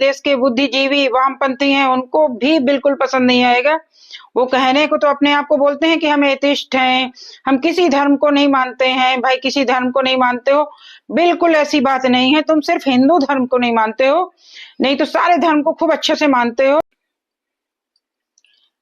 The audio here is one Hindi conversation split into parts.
देश के बुद्धिजीवी वामपंथी हैं उनको भी बिल्कुल पसंद नहीं आएगा। वो कहने को तो अपने आप को बोलते हैं कि हम एथिस्ट हैं, हम किसी धर्म को नहीं मानते हैं। भाई किसी धर्म को नहीं मानते हो, बिल्कुल ऐसी बात नहीं है। तुम सिर्फ हिंदू धर्म को नहीं मानते हो, नहीं तो सारे धर्म को खूब अच्छे से मानते हो।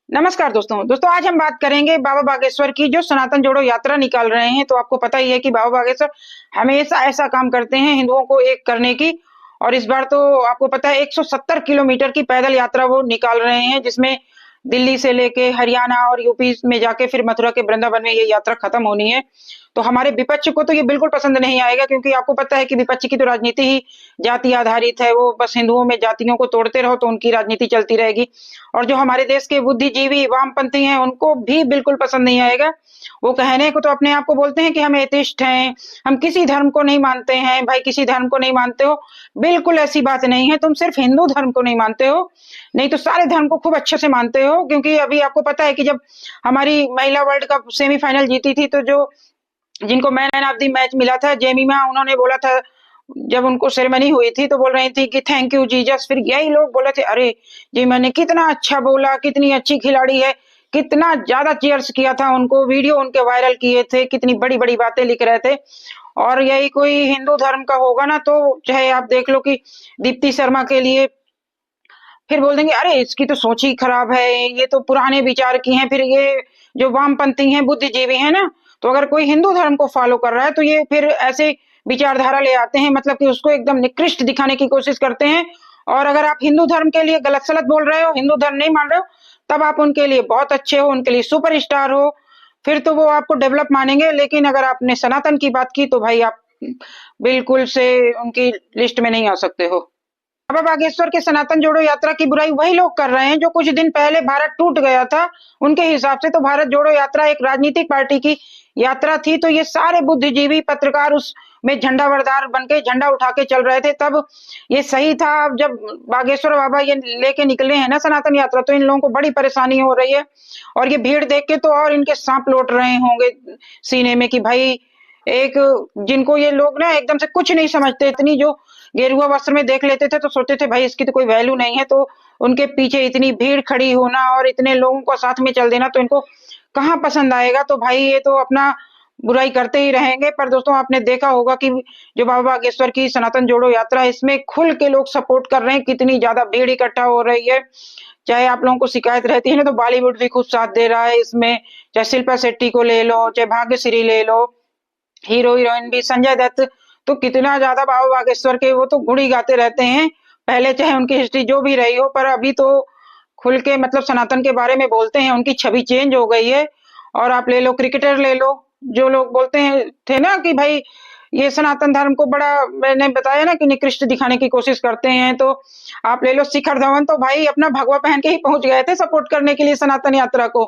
नमस्कार दोस्तों, आज हम बात करेंगे बाबा बागेश्वर की, जो सनातन जोड़ो यात्रा निकाल रहे हैं। तो आपको पता ही है कि बाबा बागेश्वर हमेशा ऐसा काम करते हैं हिंदुओं को एक करने की, और इस बार तो आपको पता है 170 किलोमीटर की पैदल यात्रा वो निकाल रहे हैं, जिसमें दिल्ली से लेके हरियाणा और यूपी में जाके फिर मथुरा के वृंदावन में ये यात्रा खत्म होनी है। तो हमारे विपक्ष को तो ये बिल्कुल पसंद नहीं आएगा, क्योंकि आपको पता है कि विपक्ष की तो राजनीति ही जाति आधारित है। वो बस हिंदुओं में जातियों को तोड़ते रहो तो उनकी राजनीति चलती रहेगी। और जो हमारे देश के बुद्धिजीवी वामपंथी हैं उनको भी बिल्कुल पसंद नहीं आएगा। वो कहने को तो अपने आप को बोलते हैं कि हम एथिस्ट हैं, हम किसी धर्म को नहीं मानते हैं। भाई किसी धर्म को नहीं मानते हो, बिल्कुल ऐसी बात नहीं है। तुम सिर्फ हिंदू धर्म को नहीं मानते हो, नहीं तो सारे धर्म को खूब अच्छे से मानते हो। क्योंकि अभी आपको पता है कि जब हमारी महिला वर्ल्ड कप सेमीफाइनल जीती थी, तो जो जिनको मैन ऑफ द मैच मिला था जेमिमा, उन्होंने बोला था जब उनको सेरेमनी हुई थी तो बोल रही थी कि थैंक यू जीजस। फिर यही लोग बोले थे अरे जेमिमा ने कितना अच्छा बोला, कितनी अच्छी खिलाड़ी है, कितना ज्यादा चीयर्स किया था उनको, वीडियो उनके वायरल किए थे, कितनी बड़ी बड़ी बातें लिख रहे थे। और यही कोई हिंदू धर्म का होगा ना, तो चाहे आप देख लो कि दीप्ति शर्मा के लिए फिर बोल देंगे अरे इसकी तो सोच ही खराब है, ये तो पुराने विचार की हैं। फिर ये जो वामपंथी हैं, बुद्धिजीवी हैं ना, तो अगर कोई हिंदू धर्म को फॉलो कर रहा है तो ये फिर ऐसे विचारधारा ले आते हैं, मतलब कि उसको एकदम निकृष्ट दिखाने की कोशिश करते हैं। और अगर आप हिंदू धर्म के लिए गलत सलत बोल रहे हो, हिंदू धर्म नहीं मान रहे हो, तब आप उनके लिए बहुत अच्छे हो, उनके लिए सुपरस्टार हो, फिर तो वो आपको डेवलप मानेंगे। लेकिन अगर आपने सनातन की बात की तो भाई आप बिल्कुल से उनकी लिस्ट में नहीं आ सकते हो। बाबा बागेश्वर के सनातन जोड़ो यात्रा की बुराई वही लोग कर रहे हैं जो कुछ दिन पहले भारत टूट गया था। उनके हिसाब से तो भारत जोड़ो यात्रा एक राजनीतिक पार्टी की यात्रा थी, तो ये सारे बुद्धिजीवी पत्रकार उसमें झंडावरदार बनके झंडा उठा के चल रहे थे, तब ये सही था। अब जब बागेश्वर बाबा ये लेके निकले हैं ना सनातन यात्रा, तो इन लोगों को बड़ी परेशानी हो रही है। और ये भीड़ देख के तो और इनके सांप लौट रहे होंगे सीने में कि भाई एक जिनको ये लोग ना एकदम से कुछ नहीं समझते, इतनी जो गेरुआ वस्त्र में देख लेते थे तो सोचते थे भाई इसकी तो कोई वैल्यू नहीं है, तो उनके पीछे इतनी भीड़ खड़ी होना और इतने लोगों को साथ में चल देना तो इनको कहाँ पसंद आएगा। तो भाई ये तो अपना बुराई करते ही रहेंगे। पर दोस्तों आपने देखा होगा कि जो बाबा बागेश्वर की सनातन जोड़ो यात्रा है, इसमें खुल के लोग सपोर्ट कर रहे हैं, कितनी ज्यादा भीड़ इकट्ठा हो रही है। चाहे आप लोगों को शिकायत रहती है ना, तो बॉलीवुड भी खुद साथ दे रहा है इसमें। चाहे शिल्पा शेट्टी को ले लो, चाहे भाग्यश्री ले लो, हीरो हीरोइन भी संजय दत्त, तो कितना ज्यादा बाबा बागेश्वर के वो तो गुणी गाते रहते हैं। पहले चाहे उनकी हिस्ट्री जो भी रही हो, पर अभी तो खुल के मतलब सनातन के बारे में बोलते हैं, उनकी छवि चेंज हो गई है। और आप ले लो क्रिकेटर ले लो, जो लोग बोलते हैं थे ना कि भाई ये सनातन धर्म को बड़ा, मैंने बताया ना कि निकृष्ट दिखाने की कोशिश करते हैं, तो आप ले लो शिखर धवन, तो भाई अपना भगवा पहन के ही पहुंच गए थे सपोर्ट करने के लिए सनातन यात्रा को।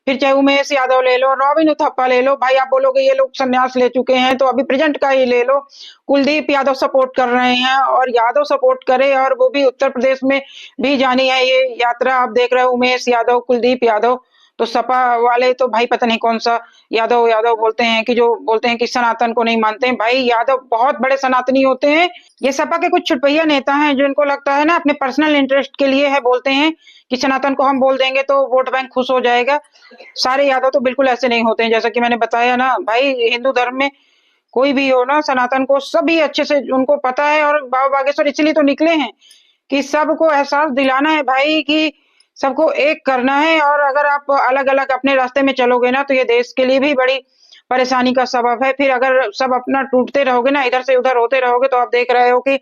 फिर चाहे उमेश यादव ले लो, रॉबिन उथप्पा ले लो, भाई आप बोलोगे ये लोग संन्यास ले चुके हैं, तो अभी प्रेजेंट का ही ले लो, कुलदीप यादव सपोर्ट कर रहे हैं। और यादव सपोर्ट करे, और वो भी उत्तर प्रदेश में भी जानी है ये यात्रा। आप देख रहे हो उमेश यादव, कुलदीप यादव, तो सपा वाले तो भाई पता नहीं कौन सा यादव यादव बोलते हैं कि जो बोलते हैं कि सनातन को नहीं मानते हैं। भाई यादव बहुत बड़े सनातनी होते हैं। ये सपा के कुछ छुटपैया नेता हैं जो इनको लगता है ना अपने पर्सनल इंटरेस्ट के लिए है, बोलते हैं कि सनातन को हम बोल देंगे तो वोट बैंक खुश हो जाएगा। सारे यादव तो बिल्कुल ऐसे नहीं होते हैं, जैसा कि मैंने बताया ना। भाई हिंदू धर्म में कोई भी हो ना, सनातन को सभी अच्छे से उनको पता है। और बाबा बागेश्वर इसलिए तो निकले हैं कि सबको एहसास दिलाना है भाई कि सबको एक करना है। और अगर आप अलग अलग अपने रास्ते में चलोगे ना, तो ये देश के लिए भी बड़ी परेशानी का सबब है। फिर अगर सब अपना टूटते रहोगे ना, इधर से उधर होते रहोगे, तो आप देख रहे हो कि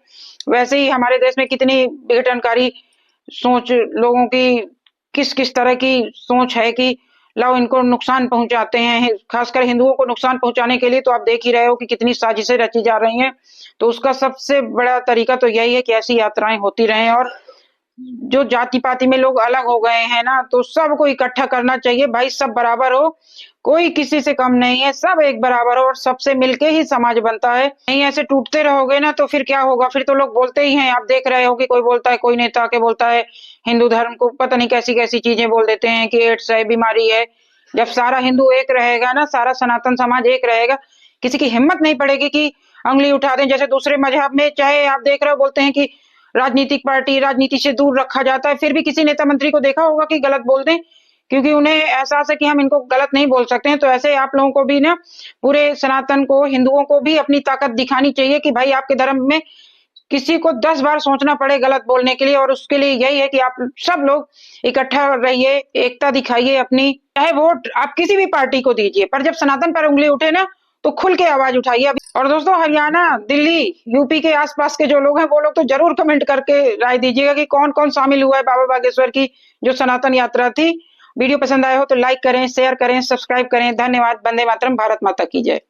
वैसे ही हमारे देश में कितनी विघटनकारी सोच लोगों की, किस किस तरह की सोच है कि लाओ इनको नुकसान पहुंचाते हैं, खासकर हिंदुओं को नुकसान पहुंचाने के लिए। तो आप देख ही रहे हो कि कितनी साजिशें रची जा रही हैं। तो उसका सबसे बड़ा तरीका तो यही है कि ऐसी यात्राएं होती रहें। और जो जाति पाति में लोग अलग हो गए हैं ना, तो सबको इकट्ठा करना चाहिए भाई। सब बराबर हो, कोई किसी से कम नहीं है, सब एक बराबर हो, और सबसे मिलके ही समाज बनता है। नहीं ऐसे टूटते रहोगे ना तो फिर क्या होगा, फिर तो लोग बोलते ही हैं। आप देख रहे हो कि कोई बोलता है, कोई नेता के बोलता है हिंदू धर्म को पता नहीं कैसी कैसी चीजें बोल देते हैं कि एड्स है, बीमारी है। जब सारा हिंदू एक रहेगा ना, सारा सनातन समाज एक रहेगा, किसी की हिम्मत नहीं पड़ेगी कि उंगली उठा दें। जैसे दूसरे मजहब में चाहे आप देख रहे हो बोलते हैं कि राजनीतिक पार्टी, राजनीति से दूर रखा जाता है, फिर भी किसी नेता मंत्री को देखा होगा कि गलत बोल दें, क्योंकि उन्हें एहसास है कि हम इनको गलत नहीं बोल सकते हैं। तो ऐसे आप लोगों को भी ना, पूरे सनातन को, हिंदुओं को भी अपनी ताकत दिखानी चाहिए कि भाई आपके धर्म में किसी को 10 बार सोचना पड़े गलत बोलने के लिए, और उसके लिए यही है कि आप सब लोग इकट्ठा रहिए, एकता दिखाइए अपनी। चाहे वोट आप किसी भी पार्टी को दीजिए, पर जब सनातन पर उंगली उठे ना, तो खुल के आवाज उठाइए। और दोस्तों, हरियाणा, दिल्ली, यूपी के आसपास के जो लोग हैं, वो लोग तो जरूर कमेंट करके राय दीजिएगा कि कौन कौन शामिल हुआ है बाबा बागेश्वर की जो सनातन यात्रा थी। वीडियो पसंद आया हो तो लाइक करें, शेयर करें, सब्सक्राइब करें। धन्यवाद। वंदे मातरम। भारत माता की जय।